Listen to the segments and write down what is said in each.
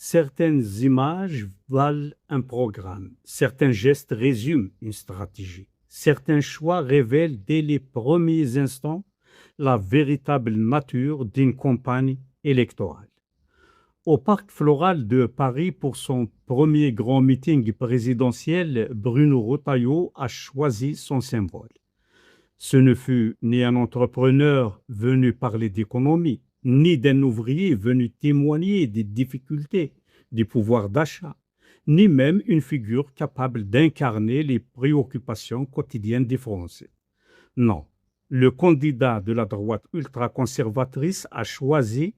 Certaines images valent un programme, certains gestes résument une stratégie, certains choix révèlent dès les premiers instants la véritable nature d'une campagne électorale. Au Parc Floral de Paris, pour son premier grand meeting présidentiel, Bruno Retailleau a choisi son symbole. Ce ne fut ni un entrepreneur venu parler d'économie, ni d'un ouvrier venu témoigner des difficultés du pouvoir d'achat, ni même une figure capable d'incarner les préoccupations quotidiennes des Français. Non, le candidat de la droite ultra-conservatrice a choisi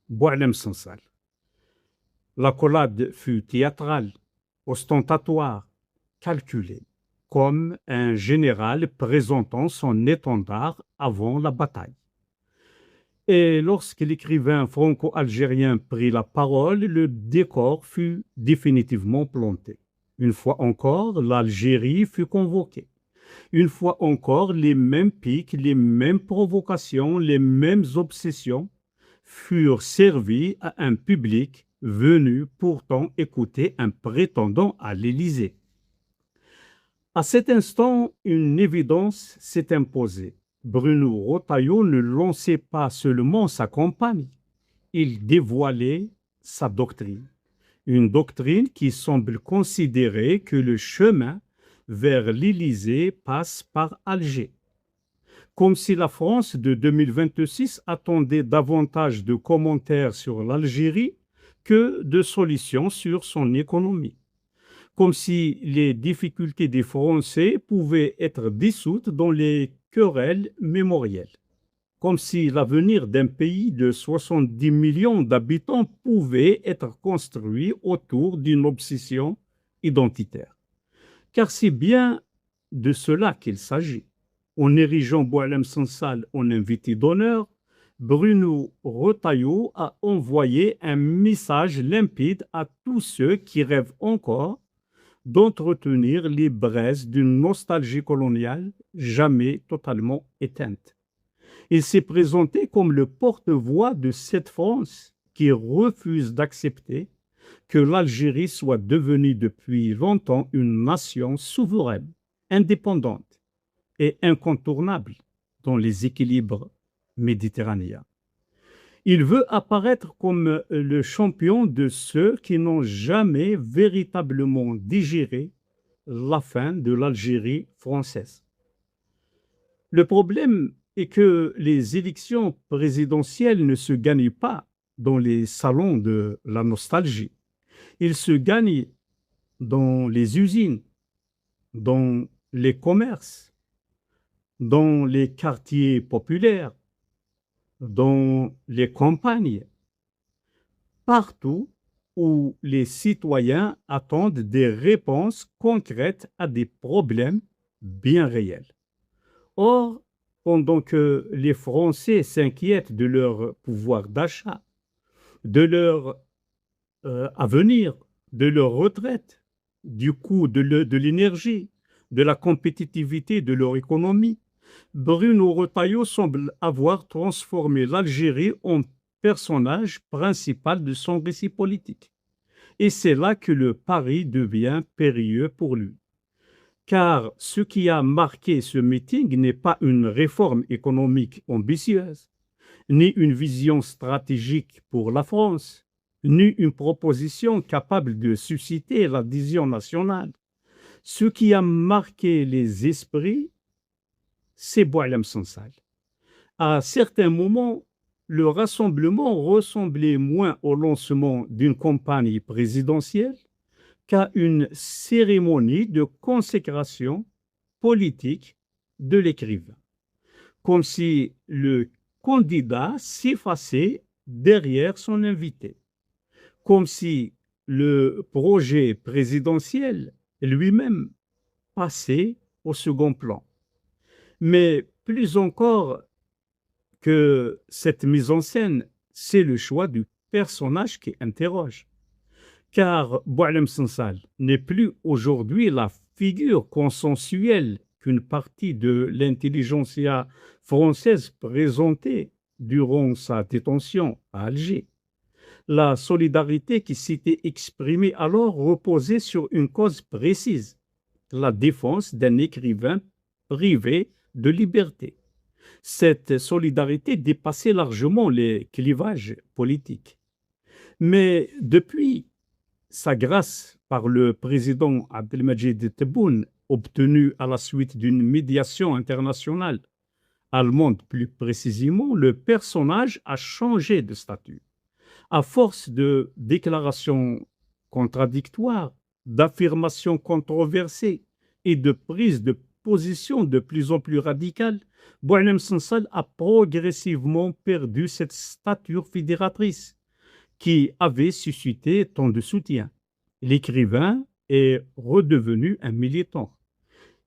Boualem Sansal. L'accolade fut théâtrale, ostentatoire, calculée, comme un général présentant son étendard avant la bataille. Et lorsque l'écrivain franco-algérien prit la parole, le décor fut définitivement planté. Une fois encore, l'Algérie fut convoquée. Une fois encore, les mêmes pics, les mêmes provocations, les mêmes obsessions furent servis à un public venu pourtant écouter un prétendant à l'Élysée. À cet instant, une évidence s'est imposée. Bruno Retailleau ne lançait pas seulement sa campagne, il dévoilait sa doctrine. Une doctrine qui semble considérer que le chemin vers l'Élysée passe par Alger. Comme si la France de 2026 attendait davantage de commentaires sur l'Algérie que de solutions sur son économie. Comme si les difficultés des Français pouvaient être dissoutes dans les querelles mémorielles. Comme si l'avenir d'un pays de 70 millions d'habitants pouvait être construit autour d'une obsession identitaire. Car c'est bien de cela qu'il s'agit. En érigeant Boualem Sansal en invité d'honneur, Bruno Retailleau a envoyé un message limpide à tous ceux qui rêvent encore d'entretenir les braises d'une nostalgie coloniale jamais totalement éteinte. Il s'est présenté comme le porte-voix de cette France qui refuse d'accepter que l'Algérie soit devenue depuis longtemps une nation souveraine, indépendante et incontournable dans les équilibres méditerranéens. Il veut apparaître comme le champion de ceux qui n'ont jamais véritablement digéré la fin de l'Algérie française. Le problème est que les élections présidentielles ne se gagnent pas dans les salons de la nostalgie. Ils se gagnent dans les usines, dans les commerces, dans les quartiers populaires, dans les campagnes, partout où les citoyens attendent des réponses concrètes à des problèmes bien réels. Or, pendant que les Français s'inquiètent de leur pouvoir d'achat, de leur avenir, de leur retraite, du coût de l'énergie, de la compétitivité de leur économie, Bruno Retailleau semble avoir transformé l'Algérie en personnage principal de son récit politique. Et c'est là que le pari devient périlleux pour lui. Car ce qui a marqué ce meeting n'est pas une réforme économique ambitieuse, ni une vision stratégique pour la France, ni une proposition capable de susciter l'adhésion nationale. Ce qui a marqué les esprits, c'est Boualem Sansal. À certains moments, le rassemblement ressemblait moins au lancement d'une campagne présidentielle qu'à une cérémonie de consécration politique de l'écrivain, comme si le candidat s'effaçait derrière son invité, comme si le projet présidentiel lui-même passait au second plan. Mais plus encore que cette mise en scène, c'est le choix du personnage qui interroge. Car Boualem Sansal n'est plus aujourd'hui la figure consensuelle qu'une partie de l'intelligentsia française présentait durant sa détention à Alger. La solidarité qui s'était exprimée alors reposait sur une cause précise, la défense d'un écrivain privé de liberté. Cette solidarité dépassait largement les clivages politiques. Mais depuis sa grâce par le président Abdelmajid Tebboune, obtenue à la suite d'une médiation internationale allemande plus précisément, le personnage a changé de statut. À force de déclarations contradictoires, d'affirmations controversées et de prises de position de plus en plus radicales, Boualem Sansal a progressivement perdu cette stature fédératrice qui avait suscité tant de soutien. L'écrivain est redevenu un militant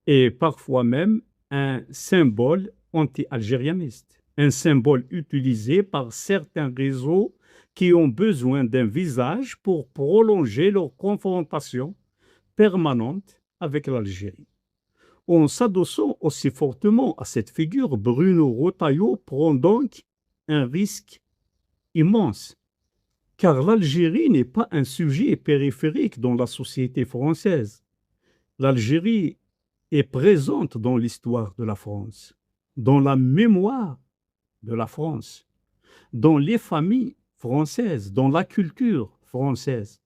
et parfois même un symbole anti-algérianiste, un symbole utilisé par certains réseaux qui ont besoin d'un visage pour prolonger leur confrontation permanente avec l'Algérie. En s'adossant aussi fortement à cette figure, Bruno Retailleau prend donc un risque immense, car l'Algérie n'est pas un sujet périphérique dans la société française. L'Algérie est présente dans l'histoire de la France, dans la mémoire de la France, dans les familles françaises, dans la culture française,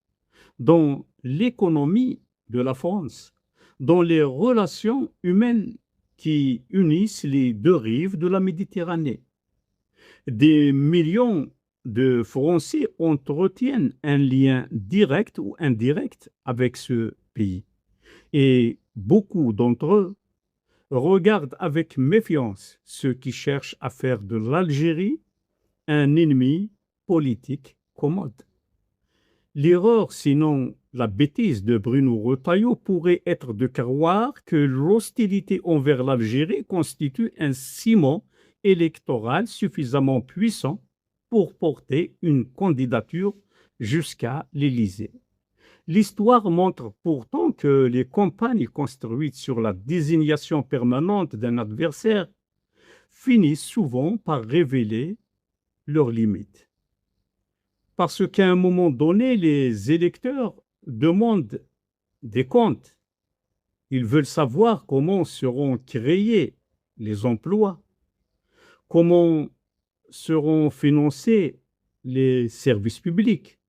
dans l'économie de la France, dans les relations humaines qui unissent les deux rives de la Méditerranée. Des millions de Français entretiennent un lien direct ou indirect avec ce pays. Et beaucoup d'entre eux regardent avec méfiance ceux qui cherchent à faire de l'Algérie un ennemi politique commode. L'erreur, sinon la bêtise de Bruno Retailleau pourrait être de croire que l'hostilité envers l'Algérie constitue un ciment électoral suffisamment puissant pour porter une candidature jusqu'à l'Élysée. L'histoire montre pourtant que les campagnes construites sur la désignation permanente d'un adversaire finissent souvent par révéler leurs limites. Parce qu'à un moment donné, les électeurs demandent des comptes. Ils veulent savoir comment seront créés les emplois, comment seront financés les services publics,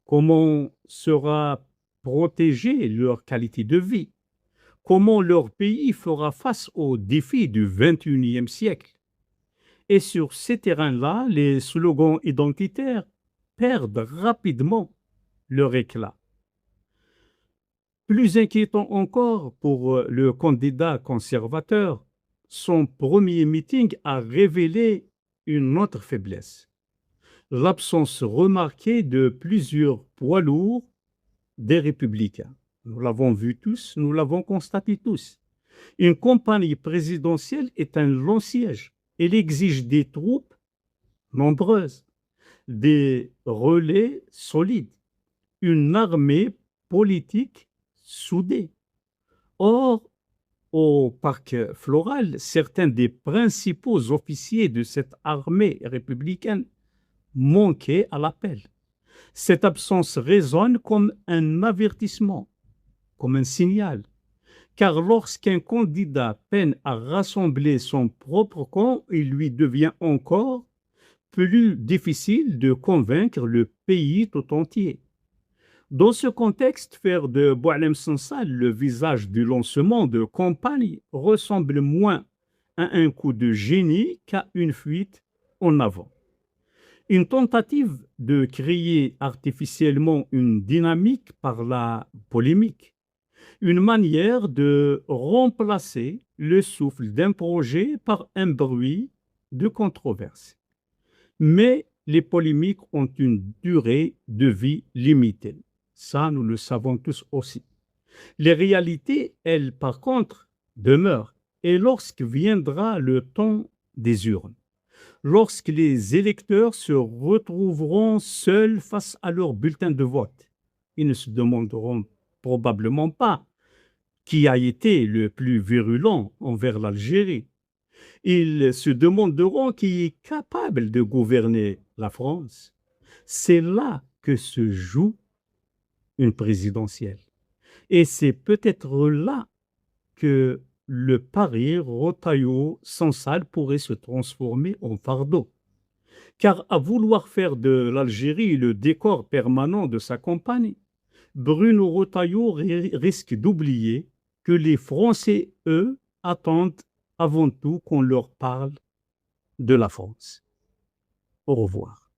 comment sera protégée leur qualité de vie, comment leur pays fera face aux défis du XXIe siècle. Et sur ces terrains-là, les slogans identitaires perdent rapidement leur éclat. Plus inquiétant encore pour le candidat conservateur, son premier meeting a révélé une autre faiblesse, l'absence remarquée de plusieurs poids lourds des républicains. Nous l'avons vu tous, nous l'avons constaté tous. Une campagne présidentielle est un long siège. Elle exige des troupes nombreuses, des relais solides, une armée politique soudée. Or, au parc Floral, certains des principaux officiers de cette armée républicaine manquaient à l'appel. Cette absence résonne comme un avertissement, comme un signal. Car lorsqu'un candidat peine à rassembler son propre camp, il lui devient encore plus difficile de convaincre le pays tout entier. Dans ce contexte, faire de Boualem Sansal le visage du lancement de campagne ressemble moins à un coup de génie qu'à une fuite en avant. Une tentative de créer artificiellement une dynamique par la polémique. Une manière de remplacer le souffle d'un projet par un bruit de controverse. Mais les polémiques ont une durée de vie limitée. Ça, nous le savons tous aussi. Les réalités, elles, par contre, demeurent. Et lorsque viendra le temps des urnes, lorsque les électeurs se retrouveront seuls face à leur bulletin de vote, ils ne se demanderont probablement pas qui a été le plus virulent envers l'Algérie. Ils se demanderont qui est capable de gouverner la France. C'est là que se joue une présidentielle. Et c'est peut-être là que le pari Retailleau-Sansal pourrait se transformer en fardeau. Car à vouloir faire de l'Algérie le décor permanent de sa campagne, Bruno Retailleau risque d'oublier que les Français, eux, attendent avant tout qu'on leur parle de la France. Au revoir.